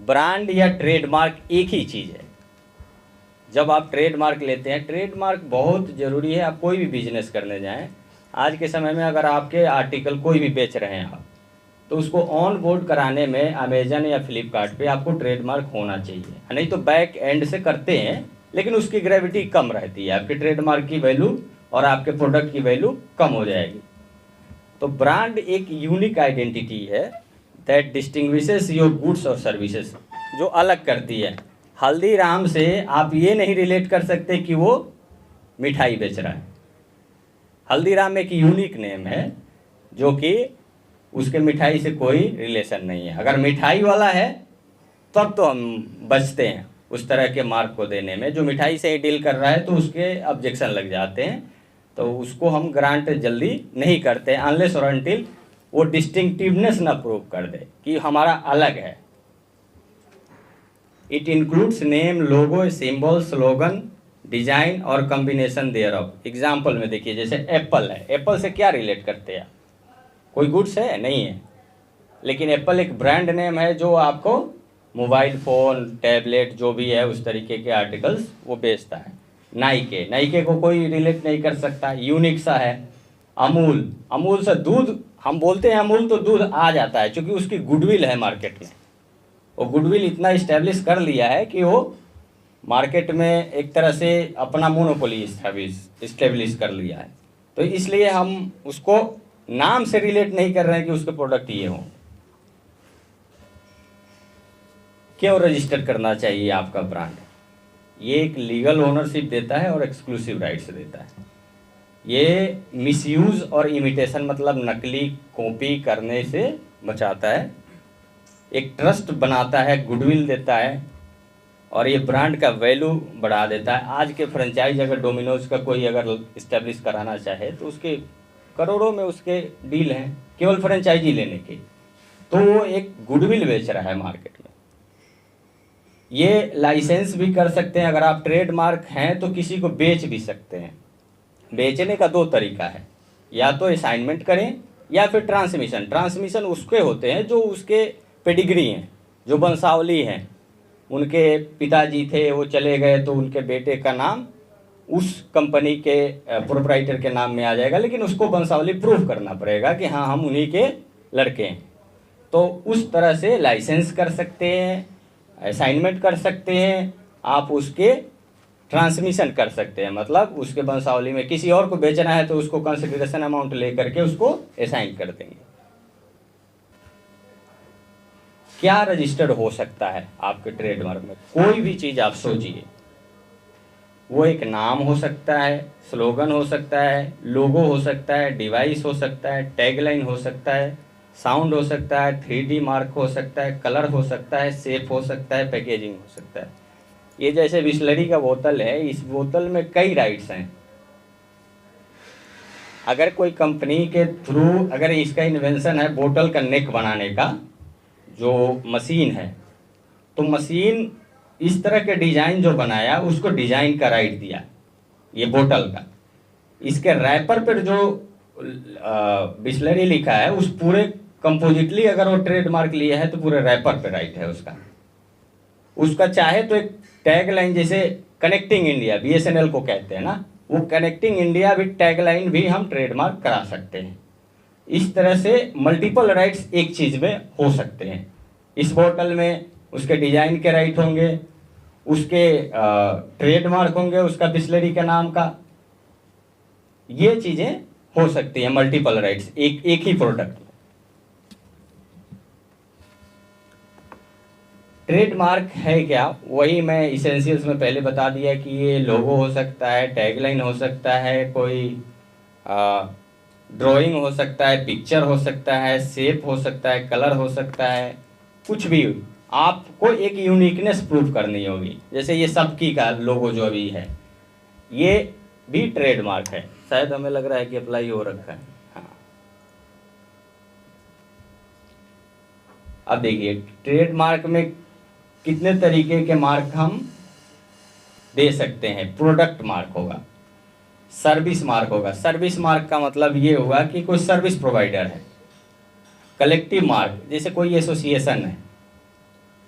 Brand या trademark एक ही चीज़ है। जब आप ट्रेडमार्क लेते हैं, ट्रेडमार्क बहुत ज़रूरी है। आप कोई भी बिजनेस करने जाएं, आज के समय में अगर आपके आर्टिकल कोई भी बेच रहे हैं आप, तो उसको ऑन बोर्ड कराने में अमेजन या फ्लिपकार्ट पे आपको ट्रेडमार्क होना चाहिए। नहीं तो बैक एंड से करते हैं, लेकिन उसकी ग्रेविटी कम रहती है, आपके ट्रेडमार्क की वैल्यू और आपके प्रोडक्ट की वैल्यू कम हो जाएगी। तो ब्रांड एक यूनिक आइडेंटिटी है दैट डिस्टिंग्विशेस योर गुड्स और सर्विसेज, जो अलग करती है। हल्दीराम से आप ये नहीं रिलेट कर सकते कि वो मिठाई बेच रहा है। हल्दीराम एक यूनिक नेम है जो कि उसके मिठाई से कोई रिलेशन नहीं है। अगर मिठाई वाला है तब तो हम बचते हैं उस तरह के मार्क को देने में। जो मिठाई से ही डील कर रहा है तो उसके ऑब्जेक्शन लग जाते हैं, तो उसको हम ग्रांट जल्दी नहीं करते अनलेस और अनटिल वो डिस्टिंक्टिवनेस ना प्रूव कर दे कि हमारा अलग है। It includes name, logo, symbol, slogan, design और कॉम्बिनेशन देयर ऑफ। एग्जाम्पल में देखिए, जैसे एप्पल है, एप्पल से क्या रिलेट करते हैं? कोई गुड्स है? नहीं है, लेकिन एप्पल एक ब्रांड नेम है जो आपको मोबाइल फ़ोन, टैबलेट जो भी है उस तरीके के आर्टिकल्स वो बेचता है। नाइके, नाइके को कोई रिलेट नहीं कर सकता, यूनिक सा है। अमूल, अमूल से दूध, हम बोलते हैं अमूल तो दूध आ जाता है, क्योंकि उसकी गुडविल है मार्केट में। वो गुडविल इतना इस्टेब्लिश कर लिया है कि वो मार्केट में एक तरह से अपना मोनोपोली इस्टेब्लिश कर लिया है। तो इसलिए हम उसको नाम से रिलेट नहीं कर रहे हैं कि उसके प्रोडक्ट ये हों। क्यों रजिस्टर करना चाहिए आपका ब्रांड? ये एक लीगल ओनरशिप देता है और एक्सक्लूसिव राइट्स देता है। ये मिसयूज़ और इमिटेशन, मतलब नकली कॉपी करने से बचाता है। एक ट्रस्ट बनाता है, गुडविल देता है, और ये ब्रांड का वैल्यू बढ़ा देता है। आज के फ्रेंचाइज अगर डोमिनोज का कोई अगर इस्टेब्लिश कराना चाहे तो उसके करोड़ों में उसके डील हैं केवल फ्रेंचाइजी लेने के। तो वो एक गुडविल बेच रहा है मार्केट में। ये लाइसेंस भी कर सकते हैं। अगर आप ट्रेडमार्क हैं तो किसी को बेच भी सकते हैं। बेचने का दो तरीका है, या तो असाइनमेंट करें या फिर ट्रांसमिशन। ट्रांसमिशन उसके होते हैं जो उसके पेडिग्री हैं, जो वंशावली हैं, उनके पिताजी थे वो चले गए तो उनके बेटे का नाम उस कंपनी के प्रोप्राइटर के नाम में आ जाएगा, लेकिन उसको वंशावली प्रूफ करना पड़ेगा कि हाँ हम उन्हीं के लड़के हैं। तो उस तरह से लाइसेंस कर सकते हैं, असाइनमेंट कर सकते हैं, आप उसके ट्रांसमिशन कर सकते हैं, मतलब उसके वंशावली में किसी और को बेचना है तो उसको कंसिडरेशन अमाउंट लेकर के उसको असाइन कर देंगे। क्या रजिस्टर्ड हो सकता है आपके ट्रेडमार्क में? कोई भी चीज़ आप सोचिए। वो एक नाम हो सकता है, स्लोगन हो सकता है, लोगो हो सकता है, डिवाइस हो सकता है, टैगलाइन हो सकता है, साउंड हो सकता है, 3D मार्क हो सकता है, कलर हो सकता है, शेप हो सकता है, पैकेजिंग हो सकता है। ये जैसे बिस्लरी का बोतल है, इस बोतल में कई राइट्स हैं। अगर कोई कंपनी के थ्रू अगर इसका इन्वेंशन है बोतल का नेक बनाने का जो मशीन है, तो मशीन इस तरह के डिजाइन जो बनाया उसको डिजाइन का राइट दिया ये बोतल का। इसके रैपर पर जो बिस्लरी लिखा है उस पूरे कंपोजिटली अगर वो ट्रेडमार्क लिया है तो पूरे रैपर पे राइट है उसका चाहे तो एक टैग लाइन, जैसे कनेक्टिंग इंडिया BSNL को कहते हैं ना, वो कनेक्टिंग इंडिया भी टैग लाइन भी हम ट्रेडमार्क करा सकते हैं। इस तरह से मल्टीपल राइट्स एक चीज़ में हो सकते हैं। इस बोतल में उसके डिजाइन के राइट होंगे, उसके ट्रेडमार्क होंगे उसका बिस्लरी के नाम का। ये चीज़ें हो सकती हैं मल्टीपल राइट्स एक ही प्रोडक्ट में। ट्रेडमार्क है क्या? वही मैं इसेंशियल्स में पहले बता दिया कि ये लोगो हो सकता है, टैगलाइन हो सकता है, कोई ड्राइंग हो सकता है, पिक्चर हो सकता है, शेप हो सकता है, कलर हो सकता है, कुछ भी। आपको एक यूनिकनेस प्रूव करनी होगी। जैसे ये सबकी का लोगो जो अभी है ये भी ट्रेडमार्क है। शायद हमें लग रहा है कि अप्लाई हो रखा है। हाँ, अब देखिए ट्रेडमार्क में कितने तरीके के मार्क हम दे सकते हैं। प्रोडक्ट मार्क होगा, सर्विस मार्क होगा। सर्विस मार्क का मतलब ये होगा कि कोई सर्विस प्रोवाइडर है। कलेक्टिव मार्क, जैसे कोई एसोसिएशन है,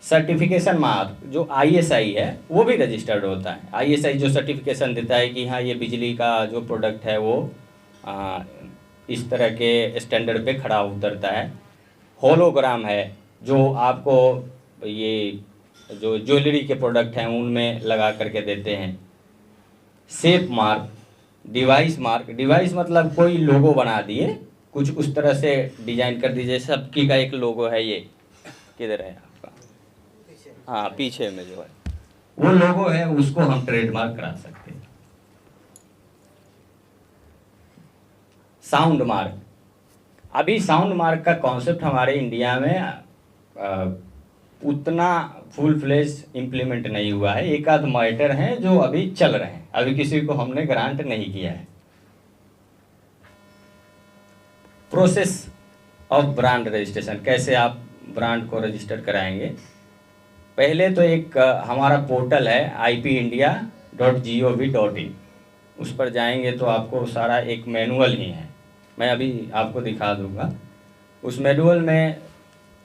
सर्टिफिकेशन मार्क जो आईएसआई है वो भी रजिस्टर्ड होता है। आईएसआई जो सर्टिफिकेशन देता है कि हाँ ये बिजली का जो प्रोडक्ट है वो इस तरह के स्टैंडर्ड पे खड़ा उतरता है। होलोग्राम है जो आपको ये जो ज्वेलरी के प्रोडक्ट हैं उनमें लगा करके देते हैं। Shape mark, device mark, device मतलब कोई लोगो बना दिए, कुछ उस तरह से डिजाइन कर दीजिए। सबकी का एक लोगो है, ये किधर है आपका, हाँ पीछे में जो है वो लोगो है, उसको हम ट्रेडमार्क करा सकते हैं। साउंड मार्क, अभी साउंड मार्क का कॉन्सेप्ट हमारे इंडिया में उतना फुल फ्लेज इम्प्लीमेंट नहीं हुआ है। एक आध मैटर हैं जो अभी चल रहे हैं, अभी किसी को हमने ग्रांट नहीं किया है। प्रोसेस ऑफ ब्रांड रजिस्ट्रेशन, कैसे आप ब्रांड को रजिस्टर कराएंगे। पहले तो एक हमारा पोर्टल है ipindia.gov.in, उस पर जाएंगे तो आपको सारा एक मैनुअल ही है, मैं अभी आपको दिखा दूंगा। उस मैनुअल में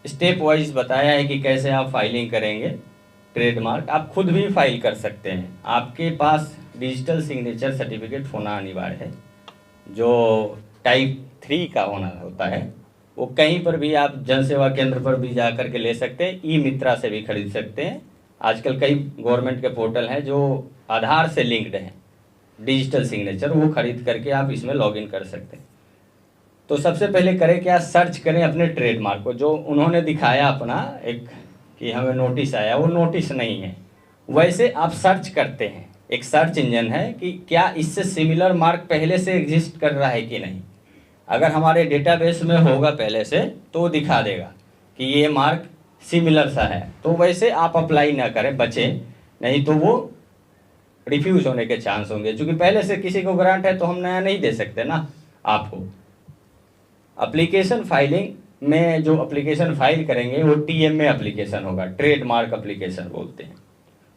स्टेप वाइज बताया है कि कैसे आप फाइलिंग करेंगे ट्रेडमार्क। आप खुद भी फाइल कर सकते हैं, आपके पास डिजिटल सिग्नेचर सर्टिफिकेट होना अनिवार्य है जो टाइप 3 का होना होता है। वो कहीं पर भी आप जन सेवा केंद्र पर भी जा कर के ले सकते हैं, ई मित्रा से भी खरीद सकते हैं। आजकल कई गवर्नमेंट के पोर्टल हैं जो आधार से लिंक्ड हैं, डिजिटल सिग्नेचर, वो खरीद करके आप इसमें लॉगिन कर सकते हैं। तो सबसे पहले करें क्या, सर्च करें अपने ट्रेडमार्क को। जो उन्होंने दिखाया अपना एक कि हमें नोटिस आया, वो नोटिस नहीं है, वैसे आप सर्च करते हैं। एक सर्च इंजन है कि क्या इससे सिमिलर मार्क पहले से एग्जिस्ट कर रहा है कि नहीं। अगर हमारे डेटाबेस में होगा पहले से तो दिखा देगा कि ये मार्क सिमिलर सा है, तो वैसे आप अप्लाई ना करें, बचें, नहीं तो वो रिफ्यूज होने के चांस होंगे। क्योंकि पहले से किसी को ग्रांट है तो हम नया नहीं दे सकते ना आपको। एप्लीकेशन फाइलिंग में जो एप्लीकेशन फाइल करेंगे वो टीएमए एप्लीकेशन होगा, ट्रेडमार्क एप्लीकेशन बोलते हैं।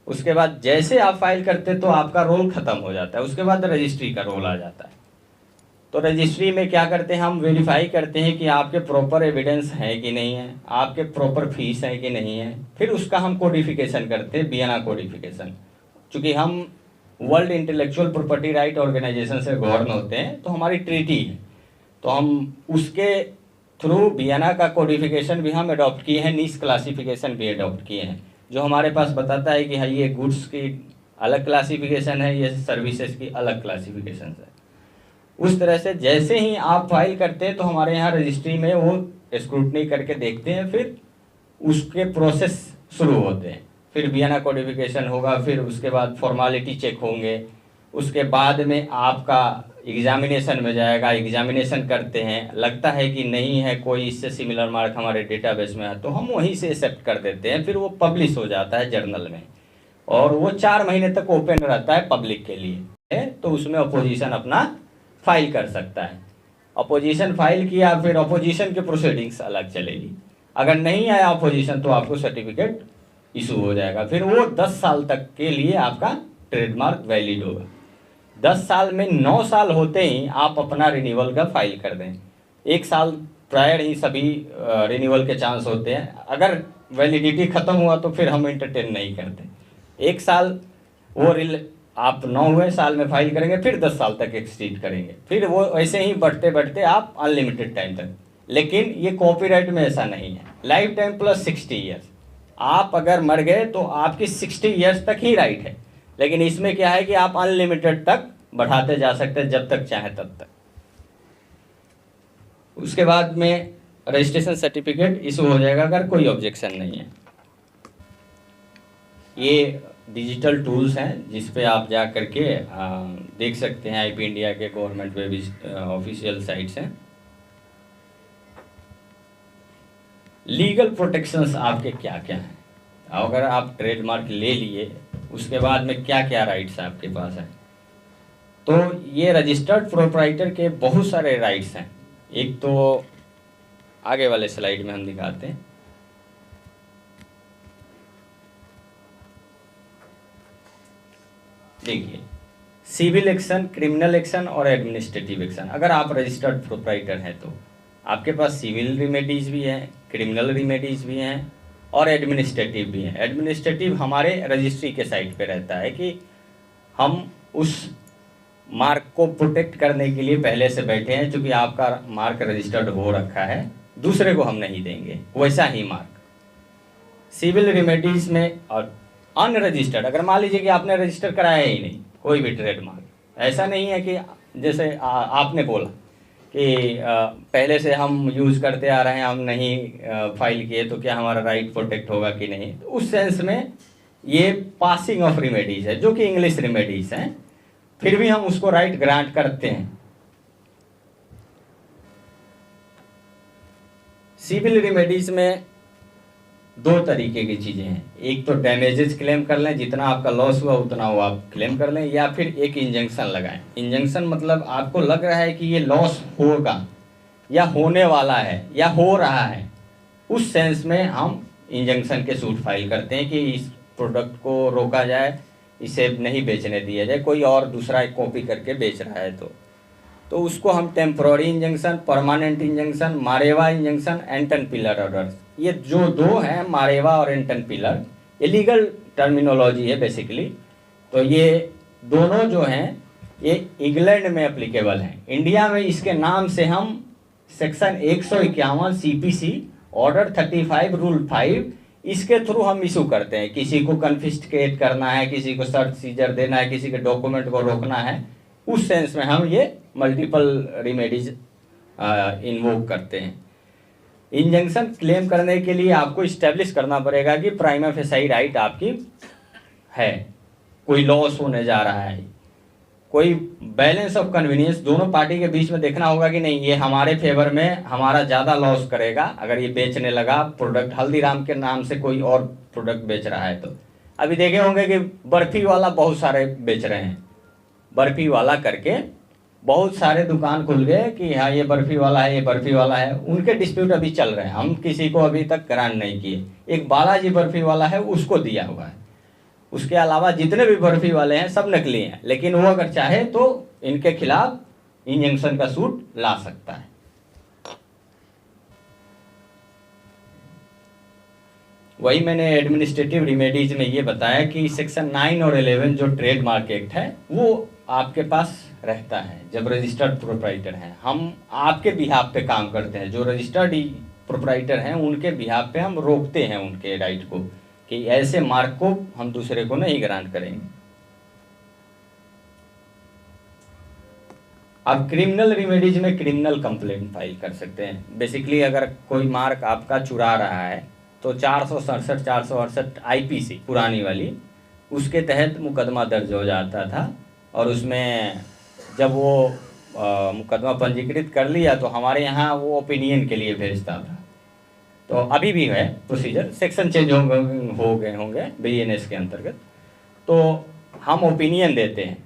उसके बाद जैसे आप फाइल करते हैं तो आपका रोल खत्म हो जाता है, उसके बाद रजिस्ट्री का रोल आ जाता है। तो रजिस्ट्री में क्या करते हैं, हम वेरीफाई करते हैं कि आपके प्रॉपर एविडेंस है कि नहीं है, आपके प्रॉपर फीस है कि नहीं है। फिर उसका हम कोडिफिकेशन करते हैं, बियाना कोडिफिकेशन। चूँकि हम World Intellectual Property Right Organization से गवर्न होते हैं तो हमारी ट्रीटी है, तो हम उसके थ्रू बियाना का कोडिफिकेशन भी हम अडॉप्ट किए हैं, नीस क्लासिफिकेशन भी अडॉप्ट किए हैं, जो हमारे पास बताता है कि हाँ ये गुड्स की अलग क्लासिफिकेशन है, ये सर्विसेज की अलग क्लासिफिकेशन है। उस तरह से जैसे ही आप फाइल करते हैं तो हमारे यहाँ रजिस्ट्री में वो स्क्रूटनी करके देखते हैं, फिर उसके प्रोसेस शुरू होते हैं। फिर बियाना कोडिफिकेशन होगा, फिर उसके बाद फॉर्मेलिटी चेक होंगे, उसके बाद में आपका एग्जामिनेशन में जाएगा, एग्जामिनेशन करते हैं, लगता है कि नहीं है कोई इससे सिमिलर मार्क हमारे डेटाबेस में है तो हम वहीं से एक्सेप्ट कर देते हैं। फिर वो पब्लिश हो जाता है जर्नल में और वो 4 महीने तक ओपन रहता है पब्लिक के लिए, तो उसमें अपोजिशन अपना फाइल कर सकता है। अपोजिशन फाइल किया, फिर अपोजिशन के प्रोसीडिंग्स अलग चलेगी। अगर नहीं आया अपोजिशन तो आपको सर्टिफिकेट इशू हो जाएगा। फिर वो 10 साल तक के लिए आपका ट्रेडमार्क वैलिड होगा। 10 साल में 9 साल होते ही आप अपना रिन्यूअल का फाइल कर दें। 1 साल प्रायर ही सभी रिन्यूअल के चांस होते हैं। अगर वैलिडिटी ख़त्म हुआ तो फिर हम एंटरटेन नहीं करते। 1 साल वो आप 9वें साल में फाइल करेंगे, फिर 10 साल तक एक्सटीड करेंगे, फिर वो ऐसे ही बढ़ते बढ़ते आप अनलिमिटेड टाइम तक। लेकिन ये कॉपीराइट में ऐसा नहीं है, लाइफ टाइम प्लस 60 ईयर्स। आप अगर मर गए तो आपकी 60 ईयर्स तक ही राइट है, लेकिन इसमें क्या है कि आप अनलिमिटेड तक बढ़ाते जा सकते हैं जब तक चाहे तब तक। उसके बाद में रजिस्ट्रेशन सर्टिफिकेट इशू हो जाएगा अगर कोई ऑब्जेक्शन नहीं है। ये डिजिटल टूल्स हैं जिस पे आप जा करके देख सकते हैं। आईपी इंडिया के गवर्नमेंट वेब ऑफिशियल साइट्स हैं। लीगल प्रोटेक्शंस आपके क्या क्या हैं, अगर आप ट्रेडमार्क ले लिए उसके बाद में क्या क्या राइट्स आपके पास हैं। तो ये रजिस्टर्ड प्रोप्राइटर के बहुत सारे राइट्स हैं। एक तो आगे वाले स्लाइड में हम दिखाते हैं। देखिए, सिविल एक्शन, क्रिमिनल एक्शन और एडमिनिस्ट्रेटिव एक्शन। अगर आप रजिस्टर्ड प्रोप्राइटर हैं तो आपके पास सिविल रिमेडीज भी हैं, क्रिमिनल रिमेडीज भी हैं और एडमिनिस्ट्रेटिव भी है। एडमिनिस्ट्रेटिव हमारे रजिस्ट्री के साइट पे रहता है कि हम उस मार्क को प्रोटेक्ट करने के लिए पहले से बैठे हैं, चूँकि आपका मार्क रजिस्टर्ड हो रखा है, दूसरे को हम नहीं देंगे वैसा ही मार्क। सिविल रेमेडीज़ में और अनरजिस्टर्ड, अगर मान लीजिए कि आपने रजिस्टर कराया ही नहीं कोई भी ट्रेडमार्क, ऐसा नहीं है कि जैसे आपने बोला कि पहले से हम यूज़ करते आ रहे हैं, हम नहीं फाइल किए तो क्या हमारा राइट प्रोटेक्ट होगा कि नहीं, तो उस सेंस में ये पासिंग ऑफ रेमेडीज़ है, जो कि इंग्लिश रेमेडीज़ हैं, फिर भी हम उसको राइट ग्रांट करते हैं। सिविल रेमेडीज़ में दो तरीके की चीज़ें हैं, एक तो डैमेजेस क्लेम कर लें, जितना आपका लॉस हुआ उतना वो आप क्लेम कर लें, या फिर एक इंजंक्शन लगाएं। इंजंक्शन मतलब आपको लग रहा है कि ये लॉस होगा या होने वाला है या हो रहा है, उस सेंस में हम इंजंक्शन के सूट फाइल करते हैं कि इस प्रोडक्ट को रोका जाए, इसे नहीं बेचने दिया जाए, कोई और दूसरा एक कॉपी करके बेच रहा है तो उसको हम temporary injunction, permanent injunction, Mareva injunction, Anton Piller orders, ये जो दो हैं मारेवा और एंटन पिलर, ये लीगल टर्मिनोलॉजी है बेसिकली। तो ये दोनों जो हैं ये इंग्लैंड में एप्लीकेबल हैं। इंडिया में इसके नाम से हम सेक्शन 151 CPC ऑर्डर 35 रूल 5 इसके थ्रू हम इशू करते हैं। किसी को कन्फिस्केट करना है, किसी को सर्च सीजर देना है, किसी के डॉक्यूमेंट को रोकना है, उस सेंस में हम ये मल्टीपल रेमेडीज इन्वोक करते हैं। इंजंक्शन क्लेम करने के लिए आपको इस्टेब्लिश करना पड़ेगा कि प्राइमा फेसाई राइट आपकी है, कोई लॉस होने जा रहा है, कोई बैलेंस ऑफ कन्वीनियंस दोनों पार्टी के बीच में देखना होगा कि नहीं ये हमारे फेवर में हमारा ज़्यादा लॉस करेगा अगर ये बेचने लगा प्रोडक्ट, हल्दीराम के नाम से कोई और प्रोडक्ट बेच रहा है। तो अभी देखे होंगे कि बर्फ़ी वाला बहुत सारे बेच रहे हैं, बर्फ़ी वाला करके बहुत सारे दुकान खुल गए कि हाँ ये बर्फ़ी वाला है, ये बर्फ़ी वाला है, उनके डिस्प्यूट अभी चल रहे हैं, हम किसी को अभी तक ग्रांट नहीं किए। एक बालाजी बर्फ़ी वाला है उसको दिया हुआ है, उसके अलावा जितने भी बर्फ़ी वाले हैं सब नकली हैं, लेकिन वो अगर चाहे तो इनके खिलाफ इंजंक्शन का सूट ला सकता है। वही मैंने एडमिनिस्ट्रेटिव रिमेडीज में ये बताया कि सेक्शन 9 और 11 जो ट्रेडमार्क एक्ट है वो आपके पास रहता है जब रजिस्टर्ड प्रोप्राइटर हैं। हम आपके बिहाफ पे काम करते हैं, जो रजिस्टर्ड प्रोप्राइटर हैं उनके बिहाफ पे हम रोकते हैं उनके राइट को कि ऐसे मार्क को हम दूसरे को नहीं ग्रांट करेंगे। अब क्रिमिनल रिमेडीज में क्रिमिनल कंप्लेंट फाइल कर सकते हैं। बेसिकली अगर कोई मार्क आपका चुरा रहा है तो 467 468 IPC पुरानी वाली, उसके तहत मुकदमा दर्ज हो जाता था और उसमें जब वो मुकदमा पंजीकृत कर लिया तो हमारे यहाँ वो ओपिनियन के लिए भेजता था। तो अभी भी है प्रोसीजर, सेक्शन चेंज हो गए होंगे BNS के अंतर्गत, तो हम ओपिनियन देते हैं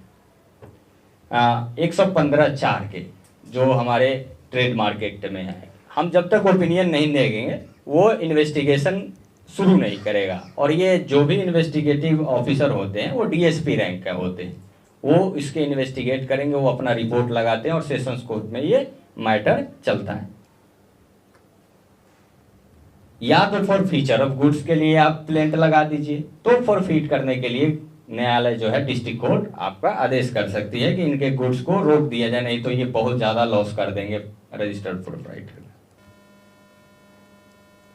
115(4) के जो हमारे ट्रेडमार्क एक्ट में है। हम जब तक ओपिनियन नहीं देंगे वो इन्वेस्टिगेशन शुरू नहीं करेगा, और ये जो भी इन्वेस्टिगेटिव ऑफिसर होते हैं वो DSP रैंक के होते हैं, वो इसके इन्वेस्टिगेट करेंगे, वो अपना रिपोर्ट लगाते हैं और सेशंस कोर्ट में ये मैटर चलता है। या तो फॉर फीचर ऑफ गुड्स के लिए आप प्लेंट लगा दीजिए, तो फॉरफीट करने के लिए न्यायालय जो है डिस्ट्रिक्ट कोर्ट आपका आदेश कर सकती है कि इनके गुड्स को रोक दिया जाए, नहीं तो ये बहुत ज़्यादा लॉस कर देंगे रजिस्टर्ड प्रोप्राइटर।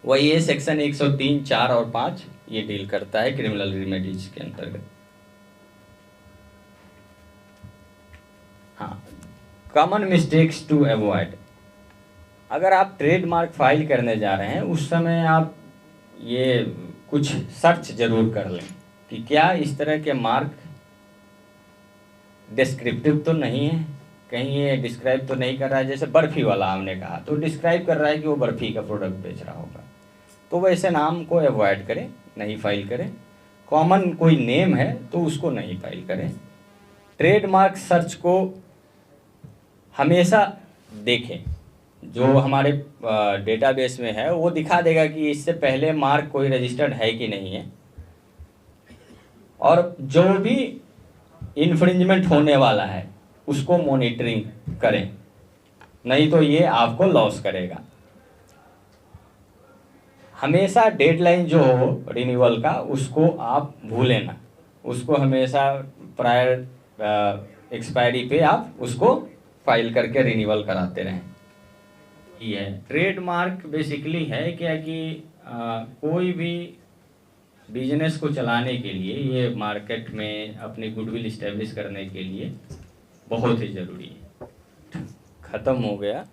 वही ये सेक्शन 103, 4 और 5 ये डील करता है क्रिमिनल रिमेडीज के अंतर्गत। हाँ, कॉमन मिस्टेक्स टू अवॉइड। अगर आप ट्रेडमार्क फाइल करने जा रहे हैं उस समय आप ये कुछ सर्च जरूर कर लें कि क्या इस तरह के मार्क डिस्क्रिप्टिव तो नहीं है, कहीं ये डिस्क्राइब तो नहीं कर रहा है। जैसे बर्फ़ी वाला हमने कहा तो डिस्क्राइब कर रहा है कि वो बर्फ़ी का प्रोडक्ट बेच रहा होगा, तो वैसे नाम को अवॉइड करें, नहीं फाइल करें। कॉमन कोई नेम है तो उसको नहीं फाइल करें। ट्रेडमार्क सर्च को हमेशा देखें, जो हमारे डेटाबेस में है वो दिखा देगा कि इससे पहले मार्क कोई रजिस्टर्ड है कि नहीं है, और जो भी इन्फ्रिंजमेंट होने वाला है उसको मॉनिटरिंग करें, नहीं तो ये आपको लॉस करेगा। हमेशा डेडलाइन जो हो रिन्यूअल का उसको आप भूलें ना, उसको हमेशा प्रायर एक्सपायरी पे आप उसको फाइल करके रिन्यूअल कराते रहें। ये है ट्रेडमार्क बेसिकली है क्या कि कोई भी बिजनेस को चलाने के लिए, ये मार्केट में अपनी गुडविल इस्टेब्लिश करने के लिए बहुत ही ज़रूरी है। ख़त्म हो गया।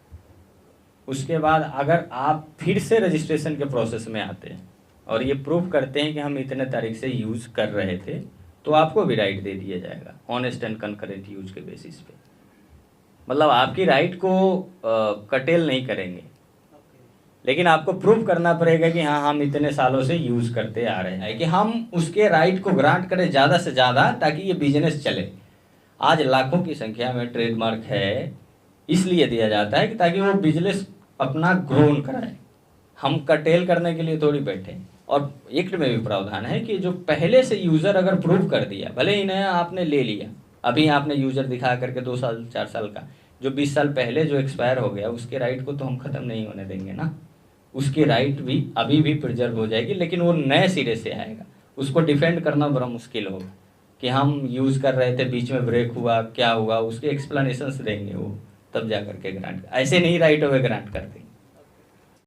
उसके बाद अगर आप फिर से रजिस्ट्रेशन के प्रोसेस में आते हैं और ये प्रूव करते हैं कि हम इतने तारीख से यूज़ कर रहे थे, तो आपको भी राइट दे दिया जाएगा ऑनेस्ट एंड कनकरेंट यूज के बेसिस पे। मतलब आपकी राइट को कटेल नहीं करेंगे, लेकिन आपको प्रूव करना पड़ेगा कि हाँ हम इतने सालों से यूज़ करते आ रहे हैं, कि हम उसके राइट को ग्रांट करें ज़्यादा से ज़्यादा ताकि ये बिजनेस चले। आज लाखों की संख्या में ट्रेडमार्क है, इसलिए दिया जाता है कि ताकि वो बिजनेस अपना ग्रो कराए। हम कटेल करने के लिए थोड़ी बैठे। और एक्ट में भी प्रावधान है कि जो पहले से यूज़र अगर प्रूव कर दिया, भले ही नया आपने ले लिया, अभी आपने यूज़र दिखा करके 2 साल 4 साल का, जो 20 साल पहले जो एक्सपायर हो गया उसके राइट को तो हम ख़त्म नहीं होने देंगे ना। उसकी राइट भी अभी भी प्रिजर्व हो जाएगी, लेकिन वो नए सिरे से आएगा। उसको डिफेंड करना बड़ा मुश्किल होगा कि हम यूज़ कर रहे थे, बीच में ब्रेक हुआ, क्या हुआ, उसके एक्सप्लेनेशंस देंगे वो, तब जा करके ग्रांट। ऐसे नहीं राइट अवे ग्रांट करते।